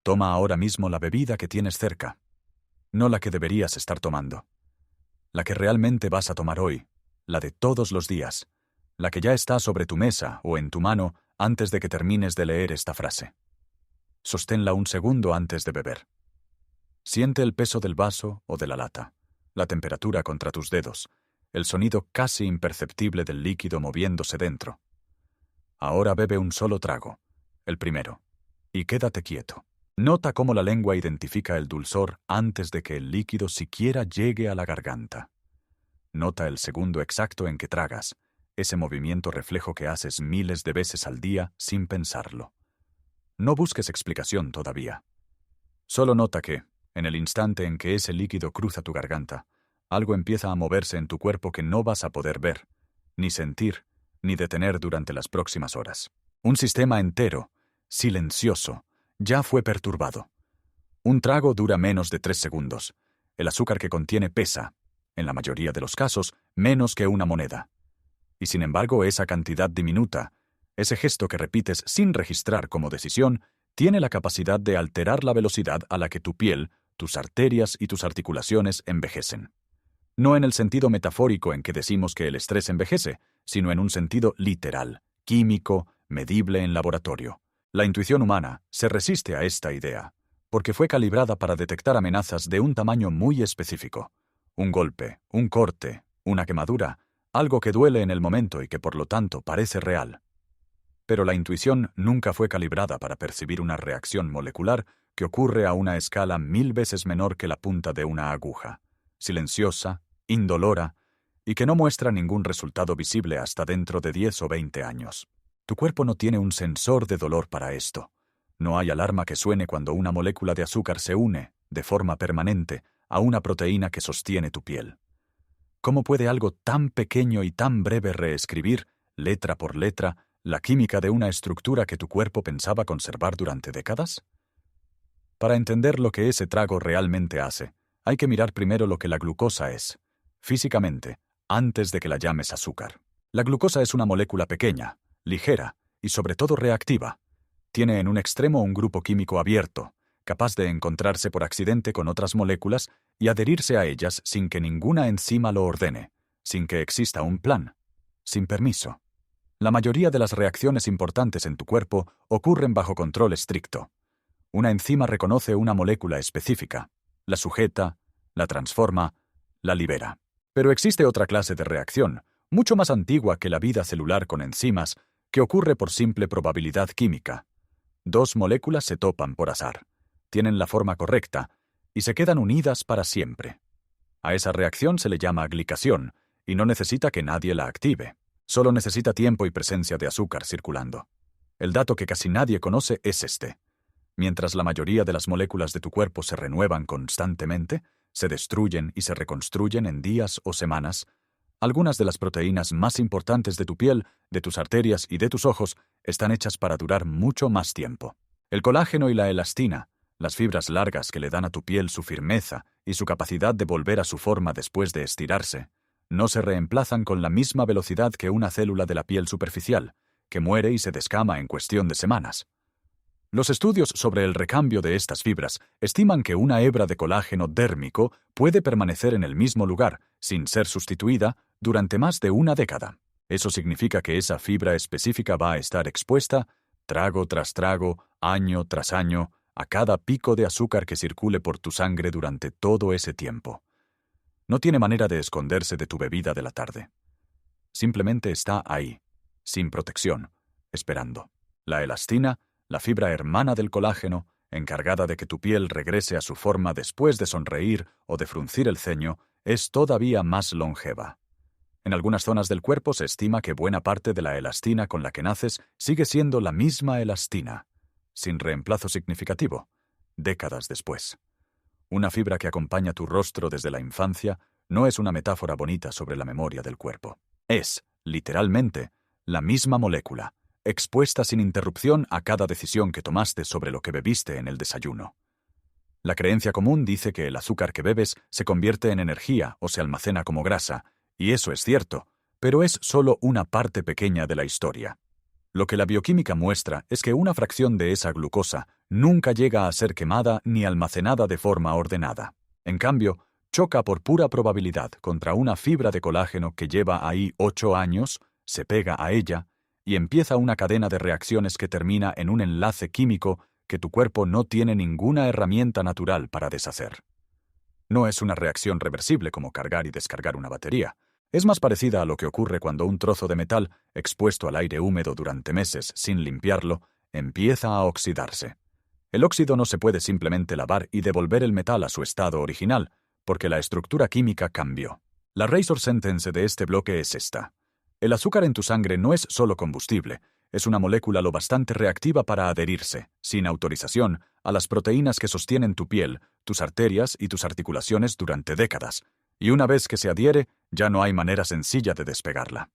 Toma ahora mismo la bebida que tienes cerca. No la que deberías estar tomando. La que realmente vas a tomar hoy. La de todos los días. La que ya está sobre tu mesa o en tu mano antes de que termines de leer esta frase. Sosténla un segundo antes de beber. Siente el peso del vaso o de la lata, la temperatura contra tus dedos, el sonido casi imperceptible del líquido moviéndose dentro. Ahora bebe un solo trago, el primero, y quédate quieto. Nota cómo la lengua identifica el dulzor antes de que el líquido siquiera llegue a la garganta. Nota el segundo exacto en que tragas, ese movimiento reflejo que haces miles de veces al día sin pensarlo. No busques explicación todavía. Solo nota que, en el instante en que ese líquido cruza tu garganta, algo empieza a moverse en tu cuerpo que no vas a poder ver, ni sentir, ni detener durante las próximas horas. Un sistema entero, silencioso, ya fue perturbado. Un trago dura menos de 3 segundos. El azúcar que contiene pesa, en la mayoría de los casos, menos que una moneda. Y sin embargo, esa cantidad diminuta, ese gesto que repites sin registrar como decisión, tiene la capacidad de alterar la velocidad a la que tu piel, tus arterias y tus articulaciones envejecen. No en el sentido metafórico en que decimos que el estrés envejece, sino en un sentido literal, químico, medible en laboratorio. La intuición humana se resiste a esta idea, porque fue calibrada para detectar amenazas de un tamaño muy específico. Un golpe, un corte, una quemadura, algo que duele en el momento y que por lo tanto parece real. Pero la intuición nunca fue calibrada para percibir una reacción molecular que ocurre a una escala 1000 veces menor que la punta de una aguja, silenciosa, indolora, y que no muestra ningún resultado visible hasta dentro de 10 o 20 años. Tu cuerpo no tiene un sensor de dolor para esto. No hay alarma que suene cuando una molécula de azúcar se une, de forma permanente, a una proteína que sostiene tu piel. ¿Cómo puede algo tan pequeño y tan breve reescribir, letra por letra, la química de una estructura que tu cuerpo pensaba conservar durante décadas? Para entender lo que ese trago realmente hace, hay que mirar primero lo que la glucosa es, físicamente, antes de que la llames azúcar. La glucosa es una molécula pequeña, ligera y sobre todo reactiva. Tiene en un extremo un grupo químico abierto, capaz de encontrarse por accidente con otras moléculas y adherirse a ellas sin que ninguna enzima lo ordene, sin que exista un plan, sin permiso. La mayoría de las reacciones importantes en tu cuerpo ocurren bajo control estricto. Una enzima reconoce una molécula específica, la sujeta, la transforma, la libera. Pero existe otra clase de reacción, mucho más antigua que la vida celular con enzimas, que ocurre por simple probabilidad química. 2 moléculas se topan por azar, tienen la forma correcta y se quedan unidas para siempre. A esa reacción se le llama glicación y no necesita que nadie la active. Solo necesita tiempo y presencia de azúcar circulando. El dato que casi nadie conoce es este. Mientras la mayoría de las moléculas de tu cuerpo se renuevan constantemente, se destruyen y se reconstruyen en días o semanas, algunas de las proteínas más importantes de tu piel, de tus arterias y de tus ojos están hechas para durar mucho más tiempo. El colágeno y la elastina, las fibras largas que le dan a tu piel su firmeza y su capacidad de volver a su forma después de estirarse, no se reemplazan con la misma velocidad que una célula de la piel superficial, que muere y se descama en cuestión de semanas. Los estudios sobre el recambio de estas fibras estiman que una hebra de colágeno dérmico puede permanecer en el mismo lugar, sin ser sustituida, durante más de una década. Eso significa que esa fibra específica va a estar expuesta, trago tras trago, año tras año, a cada pico de azúcar que circule por tu sangre durante todo ese tiempo. No tiene manera de esconderse de tu bebida de la tarde. Simplemente está ahí, sin protección, esperando. La elastina, la fibra hermana del colágeno, encargada de que tu piel regrese a su forma después de sonreír o de fruncir el ceño, es todavía más longeva. En algunas zonas del cuerpo se estima que buena parte de la elastina con la que naces sigue siendo la misma elastina, sin reemplazo significativo, décadas después. Una fibra que acompaña tu rostro desde la infancia no es una metáfora bonita sobre la memoria del cuerpo. Es, literalmente, la misma molécula, expuesta sin interrupción a cada decisión que tomaste sobre lo que bebiste en el desayuno. La creencia común dice que el azúcar que bebes se convierte en energía o se almacena como grasa, y eso es cierto, pero es solo una parte pequeña de la historia. Lo que la bioquímica muestra es que una fracción de esa glucosa nunca llega a ser quemada ni almacenada de forma ordenada. En cambio, choca por pura probabilidad contra una fibra de colágeno que lleva ahí 8 años, se pega a ella, y empieza una cadena de reacciones que termina en un enlace químico que tu cuerpo no tiene ninguna herramienta natural para deshacer. No es una reacción reversible como cargar y descargar una batería. Es más parecida a lo que ocurre cuando un trozo de metal, expuesto al aire húmedo durante meses sin limpiarlo, empieza a oxidarse. El óxido no se puede simplemente lavar y devolver el metal a su estado original, porque la estructura química cambió. La razor sentence de este bloque es esta. El azúcar en tu sangre no es solo combustible, es una molécula lo bastante reactiva para adherirse, sin autorización, a las proteínas que sostienen tu piel, tus arterias y tus articulaciones durante décadas, y una vez que se adhiere, ya no hay manera sencilla de despegarla.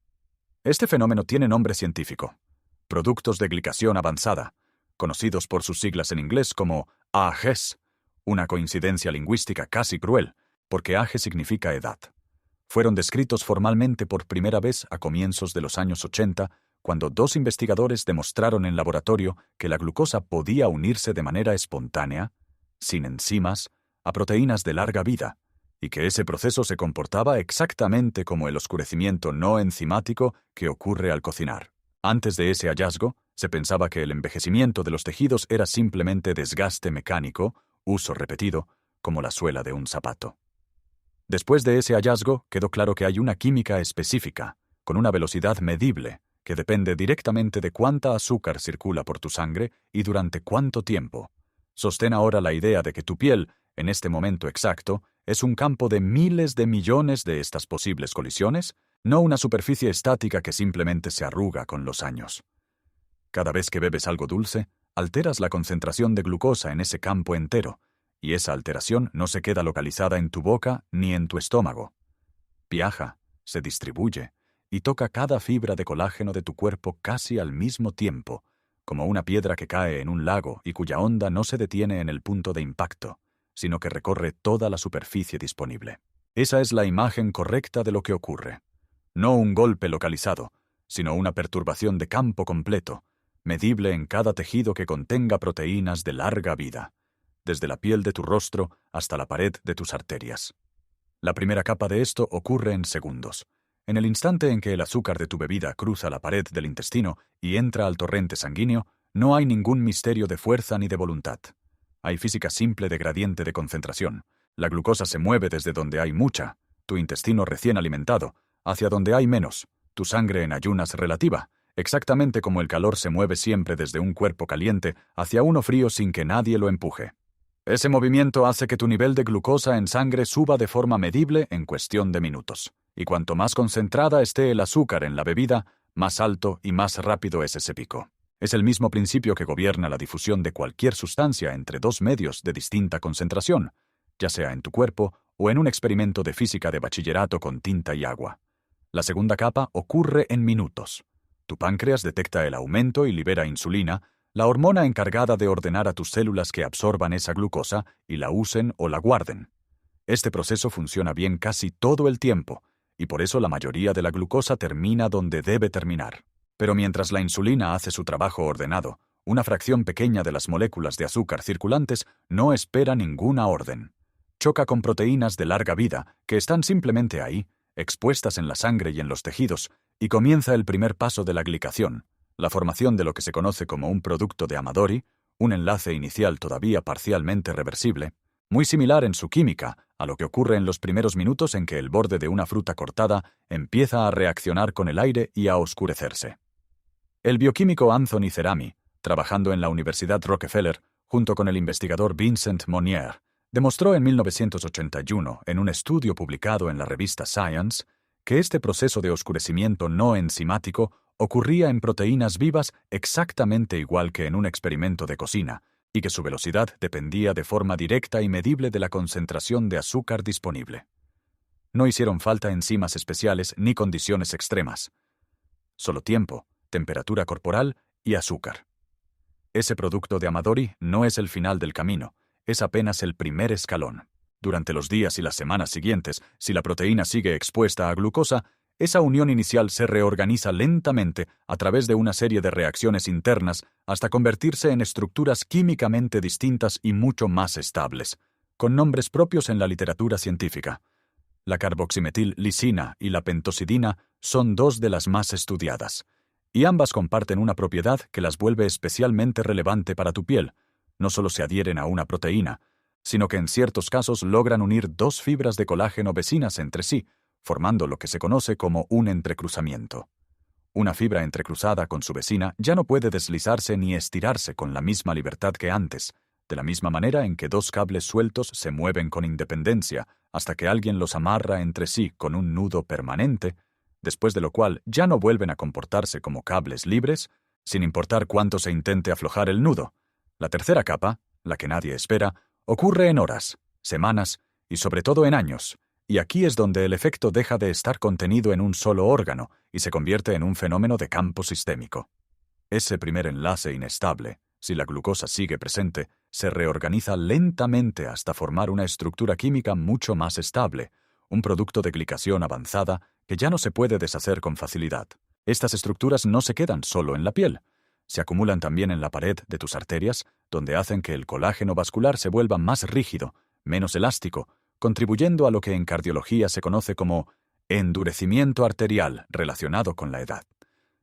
Este fenómeno tiene nombre científico: productos de glicación avanzada, conocidos por sus siglas en inglés como AGEs, una coincidencia lingüística casi cruel, porque AGE significa edad. Fueron descritos formalmente por primera vez a comienzos de los años 80, cuando 2 investigadores demostraron en laboratorio que la glucosa podía unirse de manera espontánea, sin enzimas, a proteínas de larga vida, y que ese proceso se comportaba exactamente como el oscurecimiento no enzimático que ocurre al cocinar. Antes de ese hallazgo, se pensaba que el envejecimiento de los tejidos era simplemente desgaste mecánico, uso repetido, como la suela de un zapato. Después de ese hallazgo, quedó claro que hay una química específica, con una velocidad medible, que depende directamente de cuánta azúcar circula por tu sangre y durante cuánto tiempo. Sostén ahora la idea de que tu piel, en este momento exacto, es un campo de miles de millones de estas posibles colisiones, no una superficie estática que simplemente se arruga con los años. Cada vez que bebes algo dulce, alteras la concentración de glucosa en ese campo entero, y esa alteración no se queda localizada en tu boca ni en tu estómago. Viaja, se distribuye, y toca cada fibra de colágeno de tu cuerpo casi al mismo tiempo, como una piedra que cae en un lago y cuya onda no se detiene en el punto de impacto, sino que recorre toda la superficie disponible. Esa es la imagen correcta de lo que ocurre. No un golpe localizado, sino una perturbación de campo completo, medible en cada tejido que contenga proteínas de larga vida, desde la piel de tu rostro hasta la pared de tus arterias. La primera capa de esto ocurre en segundos. En el instante en que el azúcar de tu bebida cruza la pared del intestino y entra al torrente sanguíneo, no hay ningún misterio de fuerza ni de voluntad. Hay física simple de gradiente de concentración. La glucosa se mueve desde donde hay mucha, tu intestino recién alimentado, hacia donde hay menos, tu sangre en ayunas relativa, exactamente como el calor se mueve siempre desde un cuerpo caliente hacia uno frío sin que nadie lo empuje. Ese movimiento hace que tu nivel de glucosa en sangre suba de forma medible en cuestión de minutos, y cuanto más concentrada esté el azúcar en la bebida, más alto y más rápido es ese pico. Es el mismo principio que gobierna la difusión de cualquier sustancia entre 2 medios de distinta concentración, ya sea en tu cuerpo o en un experimento de física de bachillerato con tinta y agua. La segunda capa ocurre en minutos. Tu páncreas detecta el aumento y libera insulina, la hormona encargada de ordenar a tus células que absorban esa glucosa y la usen o la guarden. Este proceso funciona bien casi todo el tiempo, y por eso la mayoría de la glucosa termina donde debe terminar. Pero mientras la insulina hace su trabajo ordenado, una fracción pequeña de las moléculas de azúcar circulantes no espera ninguna orden. Choca con proteínas de larga vida que están simplemente ahí, expuestas en la sangre y en los tejidos, y comienza el primer paso de la glicación, la formación de lo que se conoce como un producto de Amadori, un enlace inicial todavía parcialmente reversible, muy similar en su química a lo que ocurre en los primeros minutos en que el borde de una fruta cortada empieza a reaccionar con el aire y a oscurecerse. El bioquímico Anthony Cerami, trabajando en la Universidad Rockefeller, junto con el investigador Vincent Monnier, demostró en 1981, en un estudio publicado en la revista Science, que este proceso de oscurecimiento no enzimático ocurría en proteínas vivas exactamente igual que en un experimento de cocina, y que su velocidad dependía de forma directa y medible de la concentración de azúcar disponible. No hicieron falta enzimas especiales ni condiciones extremas. Solo tiempo, temperatura corporal y azúcar. Ese producto de Amadori no es el final del camino, es apenas el primer escalón. Durante los días y las semanas siguientes, si la proteína sigue expuesta a glucosa, esa unión inicial se reorganiza lentamente a través de una serie de reacciones internas hasta convertirse en estructuras químicamente distintas y mucho más estables, con nombres propios en la literatura científica. La carboximetil-lisina y la pentosidina son dos de las más estudiadas, y ambas comparten una propiedad que las vuelve especialmente relevante para tu piel. No solo se adhieren a una proteína, sino que en ciertos casos logran unir dos fibras de colágeno vecinas entre sí, formando lo que se conoce como un entrecruzamiento. Una fibra entrecruzada con su vecina ya no puede deslizarse ni estirarse con la misma libertad que antes, de la misma manera en que dos cables sueltos se mueven con independencia hasta que alguien los amarra entre sí con un nudo permanente, después de lo cual ya no vuelven a comportarse como cables libres, sin importar cuánto se intente aflojar el nudo. La tercera capa, la que nadie espera, ocurre en horas, semanas y sobre todo en años, y aquí es donde el efecto deja de estar contenido en un solo órgano y se convierte en un fenómeno de campo sistémico. Ese primer enlace inestable, si la glucosa sigue presente, se reorganiza lentamente hasta formar una estructura química mucho más estable, un producto de glicación avanzada que ya no se puede deshacer con facilidad. Estas estructuras no se quedan solo en la piel, se acumulan también en la pared de tus arterias, donde hacen que el colágeno vascular se vuelva más rígido, menos elástico, contribuyendo a lo que en cardiología se conoce como endurecimiento arterial relacionado con la edad.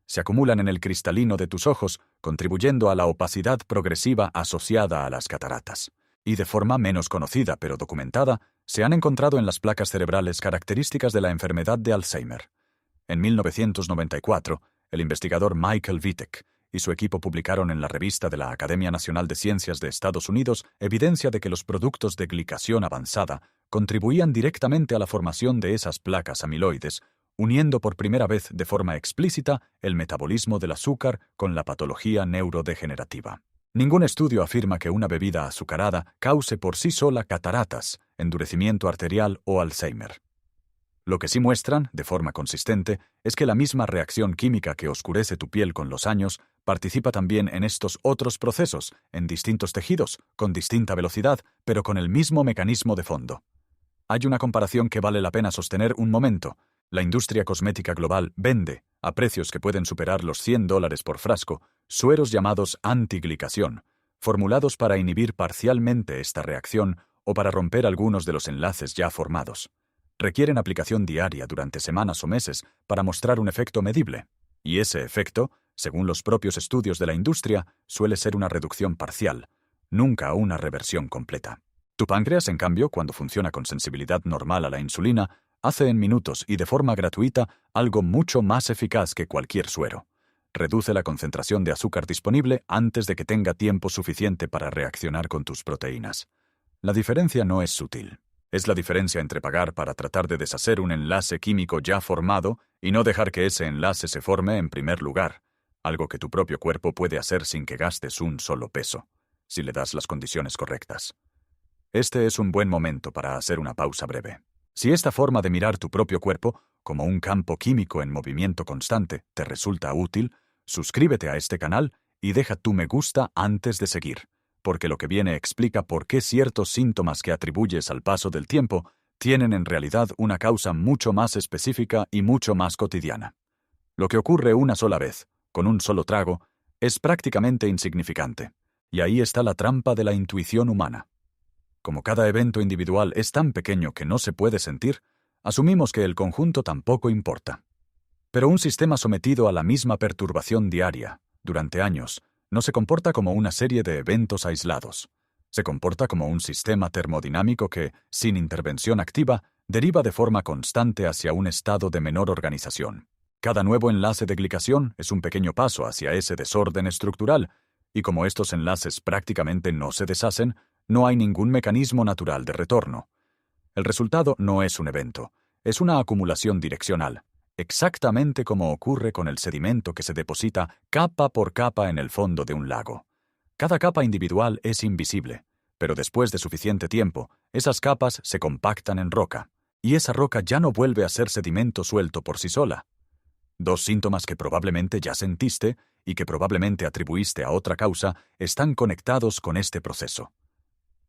Se acumulan en el cristalino de tus ojos, contribuyendo a la opacidad progresiva asociada a las cataratas. Y de forma menos conocida pero documentada, se han encontrado en las placas cerebrales características de la enfermedad de Alzheimer. En 1994, el investigador Michael Vitek y su equipo publicaron en la revista de la Academia Nacional de Ciencias de Estados Unidos evidencia de que los productos de glicación avanzada contribuían directamente a la formación de esas placas amiloides, uniendo por primera vez de forma explícita el metabolismo del azúcar con la patología neurodegenerativa. Ningún estudio afirma que una bebida azucarada cause por sí sola cataratas, endurecimiento arterial o Alzheimer. Lo que sí muestran, de forma consistente, es que la misma reacción química que oscurece tu piel con los años participa también en estos otros procesos, en distintos tejidos, con distinta velocidad, pero con el mismo mecanismo de fondo. Hay una comparación que vale la pena sostener un momento. La industria cosmética global vende, a precios que pueden superar los $100 por frasco, sueros llamados antiglicación, formulados para inhibir parcialmente esta reacción o para romper algunos de los enlaces ya formados. Requieren aplicación diaria durante semanas o meses para mostrar un efecto medible, y ese efecto, según los propios estudios de la industria, suele ser una reducción parcial, nunca una reversión completa. Tu páncreas, en cambio, cuando funciona con sensibilidad normal a la insulina, hace en minutos y de forma gratuita algo mucho más eficaz que cualquier suero. Reduce la concentración de azúcar disponible antes de que tenga tiempo suficiente para reaccionar con tus proteínas. La diferencia no es sutil. Es la diferencia entre pagar para tratar de deshacer un enlace químico ya formado y no dejar que ese enlace se forme en primer lugar, algo que tu propio cuerpo puede hacer sin que gastes un solo peso, si le das las condiciones correctas. Este es un buen momento para hacer una pausa breve. Si esta forma de mirar tu propio cuerpo, como un campo químico en movimiento constante, te resulta útil, suscríbete a este canal y deja tu me gusta antes de seguir, porque lo que viene explica por qué ciertos síntomas que atribuyes al paso del tiempo tienen en realidad una causa mucho más específica y mucho más cotidiana. Lo que ocurre una sola vez, con un solo trago, es prácticamente insignificante, y ahí está la trampa de la intuición humana. Como cada evento individual es tan pequeño que no se puede sentir, asumimos que el conjunto tampoco importa. Pero un sistema sometido a la misma perturbación diaria, durante años, no se comporta como una serie de eventos aislados. Se comporta como un sistema termodinámico que, sin intervención activa, deriva de forma constante hacia un estado de menor organización. Cada nuevo enlace de glicación es un pequeño paso hacia ese desorden estructural, y como estos enlaces prácticamente no se deshacen, no hay ningún mecanismo natural de retorno. El resultado no es un evento, es una acumulación direccional, exactamente como ocurre con el sedimento que se deposita capa por capa en el fondo de un lago. Cada capa individual es invisible, pero después de suficiente tiempo, esas capas se compactan en roca, y esa roca ya no vuelve a ser sedimento suelto por sí sola. Dos síntomas que probablemente ya sentiste y que probablemente atribuiste a otra causa están conectados con este proceso.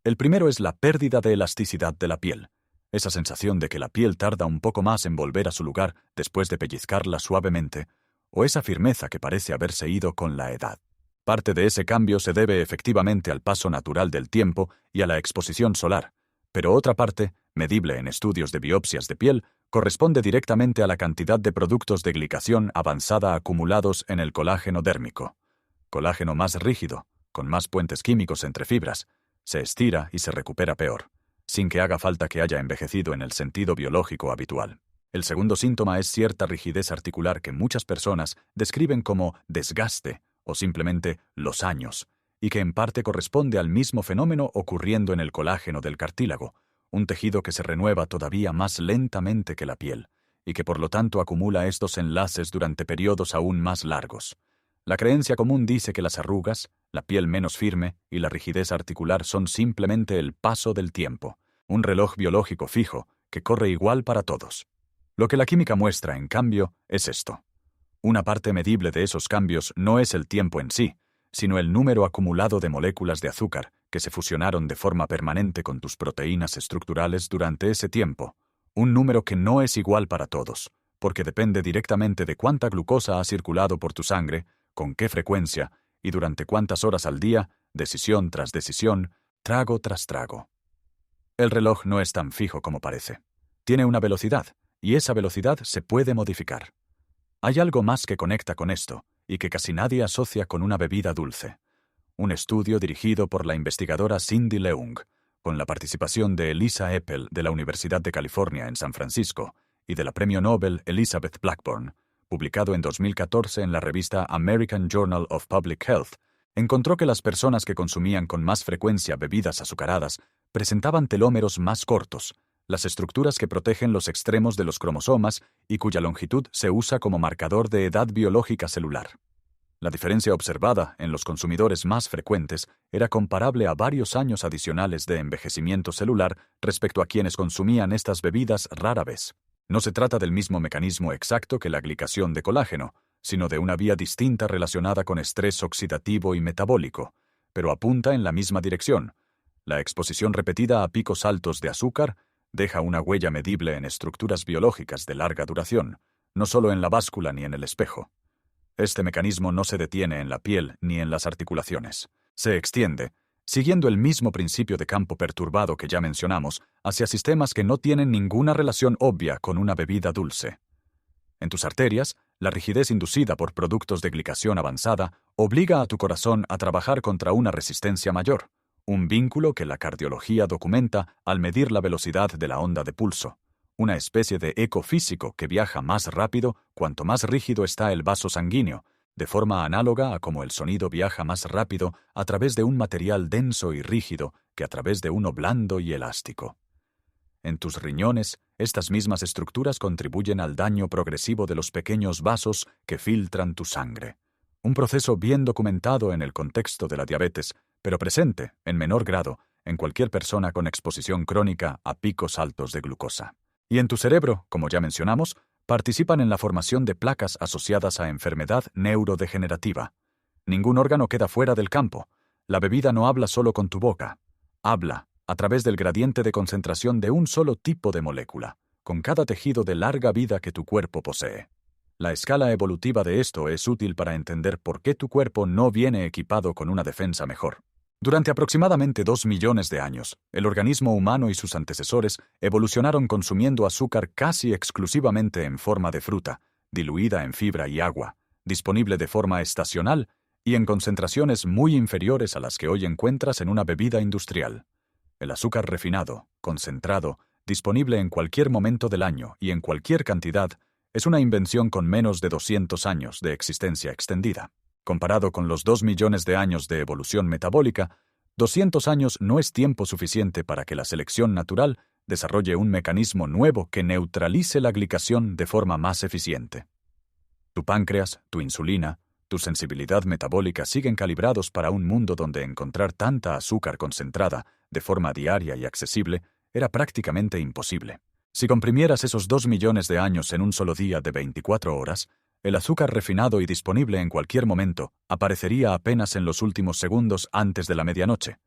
El primero es la pérdida de elasticidad de la piel. Esa sensación de que la piel tarda un poco más en volver a su lugar después de pellizcarla suavemente, o esa firmeza que parece haberse ido con la edad. Parte de ese cambio se debe efectivamente al paso natural del tiempo y a la exposición solar, pero otra parte, medible en estudios de biopsias de piel, corresponde directamente a la cantidad de productos de glicación avanzada acumulados en el colágeno dérmico. Colágeno más rígido, con más puentes químicos entre fibras, se estira y se recupera peor, sin que haga falta que haya envejecido en el sentido biológico habitual. El segundo síntoma es cierta rigidez articular que muchas personas describen como desgaste o simplemente los años, y que en parte corresponde al mismo fenómeno ocurriendo en el colágeno del cartílago, un tejido que se renueva todavía más lentamente que la piel, y que por lo tanto acumula estos enlaces durante periodos aún más largos. La creencia común dice que las arrugas, la piel menos firme y la rigidez articular son simplemente el paso del tiempo, un reloj biológico fijo que corre igual para todos. Lo que la química muestra, en cambio, es esto. Una parte medible de esos cambios no es el tiempo en sí, sino el número acumulado de moléculas de azúcar que se fusionaron de forma permanente con tus proteínas estructurales durante ese tiempo, un número que no es igual para todos, porque depende directamente de cuánta glucosa ha circulado por tu sangre, con qué frecuencia y durante cuántas horas al día, decisión tras decisión, trago tras trago. El reloj no es tan fijo como parece. Tiene una velocidad, y esa velocidad se puede modificar. Hay algo más que conecta con esto, y que casi nadie asocia con una bebida dulce. Un estudio dirigido por la investigadora Cindy Leung, con la participación de Elisa Epel de la Universidad de California en San Francisco y de la Premio Nobel Elizabeth Blackburn, publicado en 2014 en la revista American Journal of Public Health, encontró que las personas que consumían con más frecuencia bebidas azucaradas presentaban telómeros más cortos, las estructuras que protegen los extremos de los cromosomas y cuya longitud se usa como marcador de edad biológica celular. La diferencia observada en los consumidores más frecuentes era comparable a varios años adicionales de envejecimiento celular respecto a quienes consumían estas bebidas rara vez. No se trata del mismo mecanismo exacto que la glicación de colágeno, sino de una vía distinta relacionada con estrés oxidativo y metabólico, pero apunta en la misma dirección. La exposición repetida a picos altos de azúcar deja una huella medible en estructuras biológicas de larga duración, no solo en la báscula ni en el espejo. Este mecanismo no se detiene en la piel ni en las articulaciones. Se extiende, siguiendo el mismo principio de campo perturbado que ya mencionamos, hacia sistemas que no tienen ninguna relación obvia con una bebida dulce. En tus arterias, la rigidez inducida por productos de glicación avanzada obliga a tu corazón a trabajar contra una resistencia mayor, un vínculo que la cardiología documenta al medir la velocidad de la onda de pulso, una especie de eco físico que viaja más rápido cuanto más rígido está el vaso sanguíneo, de forma análoga a como el sonido viaja más rápido a través de un material denso y rígido que a través de uno blando y elástico. En tus riñones, estas mismas estructuras contribuyen al daño progresivo de los pequeños vasos que filtran tu sangre. Un proceso bien documentado en el contexto de la diabetes, pero presente, en menor grado, en cualquier persona con exposición crónica a picos altos de glucosa. Y en tu cerebro, como ya mencionamos, participan en la formación de placas asociadas a enfermedad neurodegenerativa. Ningún órgano queda fuera del campo. La bebida no habla solo con tu boca. Habla a través del gradiente de concentración de un solo tipo de molécula, con cada tejido de larga vida que tu cuerpo posee. La escala evolutiva de esto es útil para entender por qué tu cuerpo no viene equipado con una defensa mejor. Durante aproximadamente 2 millones de años, el organismo humano y sus antecesores evolucionaron consumiendo azúcar casi exclusivamente en forma de fruta, diluida en fibra y agua, disponible de forma estacional y en concentraciones muy inferiores a las que hoy encuentras en una bebida industrial. El azúcar refinado, concentrado, disponible en cualquier momento del año y en cualquier cantidad, es una invención con menos de 200 años de existencia extendida. Comparado con los 2 millones de años de evolución metabólica, 200 años no es tiempo suficiente para que la selección natural desarrolle un mecanismo nuevo que neutralice la glicación de forma más eficiente. Tu páncreas, tu insulina, tu sensibilidad metabólica siguen calibrados para un mundo donde encontrar tanta azúcar concentrada de forma diaria y accesible era prácticamente imposible. Si comprimieras esos 2 millones de años en un solo día de 24 horas, el azúcar refinado y disponible en cualquier momento aparecería apenas en los últimos segundos antes de la medianoche,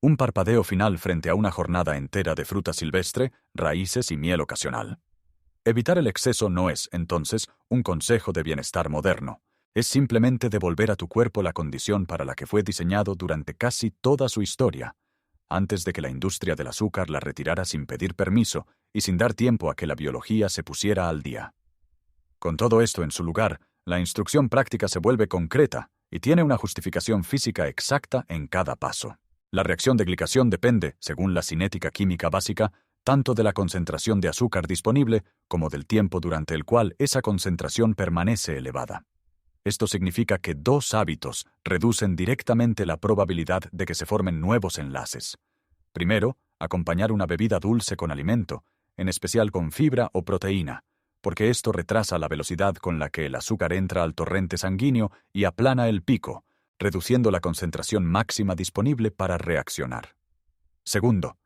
Un parpadeo final frente a una jornada entera de fruta silvestre, raíces y miel ocasional. Evitar el exceso no es, entonces, un consejo de bienestar moderno. Es simplemente devolver a tu cuerpo la condición para la que fue diseñado durante casi toda su historia, antes de que la industria del azúcar la retirara sin pedir permiso y sin dar tiempo a que la biología se pusiera al día. Con todo esto en su lugar, la instrucción práctica se vuelve concreta y tiene una justificación física exacta en cada paso. La reacción de glicación depende, según la cinética química básica, tanto de la concentración de azúcar disponible como del tiempo durante el cual esa concentración permanece elevada. Esto significa que dos hábitos reducen directamente la probabilidad de que se formen nuevos enlaces. Primero, acompañar una bebida dulce con alimento, en especial con fibra o proteína, porque esto retrasa la velocidad con la que el azúcar entra al torrente sanguíneo y aplana el pico, reduciendo la concentración máxima disponible para reaccionar. Segundo,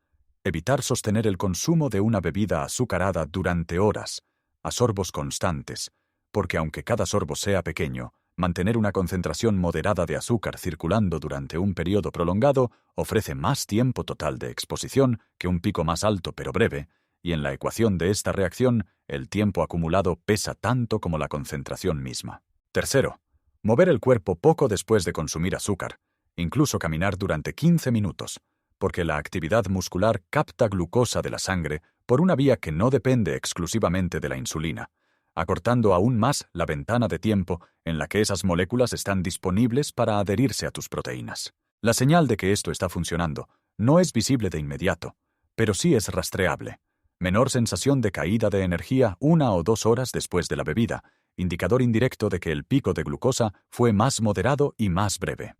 evitar sostener el consumo de una bebida azucarada durante horas, a sorbos constantes, porque aunque cada sorbo sea pequeño, mantener una concentración moderada de azúcar circulando durante un periodo prolongado ofrece más tiempo total de exposición que un pico más alto pero breve, y en la ecuación de esta reacción, el tiempo acumulado pesa tanto como la concentración misma. Tercero, mover el cuerpo poco después de consumir azúcar, incluso caminar durante 15 minutos, porque la actividad muscular capta glucosa de la sangre por una vía que no depende exclusivamente de la insulina, acortando aún más la ventana de tiempo en la que esas moléculas están disponibles para adherirse a tus proteínas. La señal de que esto está funcionando no es visible de inmediato, pero sí es rastreable. Menor sensación de caída de energía 1 o 2 horas después de la bebida, indicador indirecto de que el pico de glucosa fue más moderado y más breve.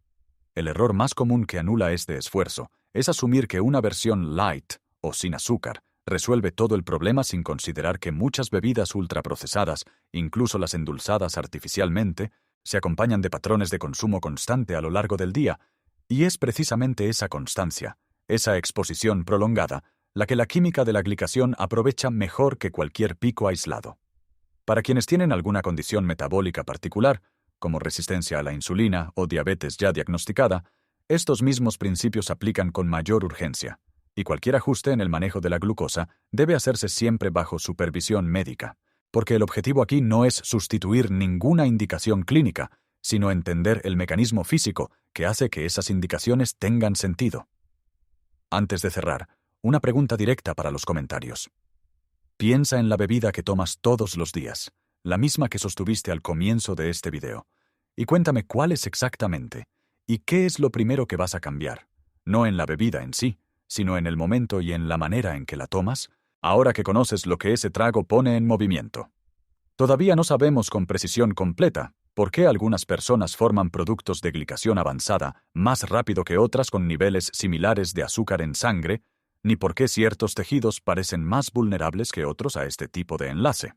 El error más común que anula este esfuerzo es asumir que una versión light, o sin azúcar, resuelve todo el problema sin considerar que muchas bebidas ultraprocesadas, incluso las endulzadas artificialmente, se acompañan de patrones de consumo constante a lo largo del día, y es precisamente esa constancia, esa exposición prolongada, la que la química de la glicación aprovecha mejor que cualquier pico aislado. Para quienes tienen alguna condición metabólica particular, como resistencia a la insulina o diabetes ya diagnosticada, estos mismos principios aplican con mayor urgencia, y cualquier ajuste en el manejo de la glucosa debe hacerse siempre bajo supervisión médica, porque el objetivo aquí no es sustituir ninguna indicación clínica, sino entender el mecanismo físico que hace que esas indicaciones tengan sentido. Antes de cerrar, una pregunta directa para los comentarios. Piensa en la bebida que tomas todos los días, la misma que sostuviste al comienzo de este video, y cuéntame cuál es exactamente, y qué es lo primero que vas a cambiar, no en la bebida en sí, sino en el momento y en la manera en que la tomas, ahora que conoces lo que ese trago pone en movimiento. Todavía no sabemos con precisión completa por qué algunas personas forman productos de glicación avanzada más rápido que otras con niveles similares de azúcar en sangre, ni por qué ciertos tejidos parecen más vulnerables que otros a este tipo de enlace.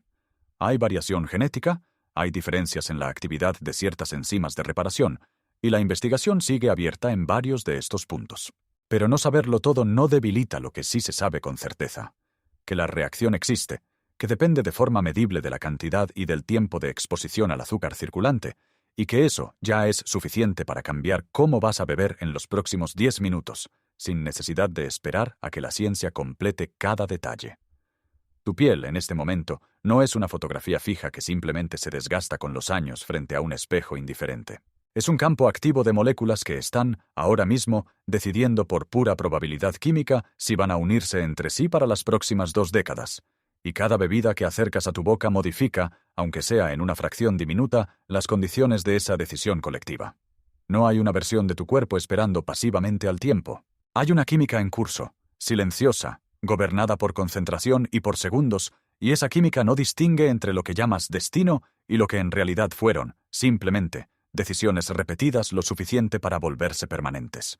Hay variación genética, hay diferencias en la actividad de ciertas enzimas de reparación, y la investigación sigue abierta en varios de estos puntos. Pero no saberlo todo no debilita lo que sí se sabe con certeza, que la reacción existe, que depende de forma medible de la cantidad y del tiempo de exposición al azúcar circulante, y que eso ya es suficiente para cambiar cómo vas a beber en los próximos 10 minutos, sin necesidad de esperar a que la ciencia complete cada detalle. Tu piel, en este momento, no es una fotografía fija que simplemente se desgasta con los años frente a un espejo indiferente. Es un campo activo de moléculas que están, ahora mismo, decidiendo por pura probabilidad química si van a unirse entre sí para las próximas 2 décadas. Y cada bebida que acercas a tu boca modifica, aunque sea en una fracción diminuta, las condiciones de esa decisión colectiva. No hay una versión de tu cuerpo esperando pasivamente al tiempo. Hay una química en curso, silenciosa, gobernada por concentración y por segundos, y esa química no distingue entre lo que llamas destino y lo que en realidad fueron, simplemente, decisiones repetidas lo suficiente para volverse permanentes.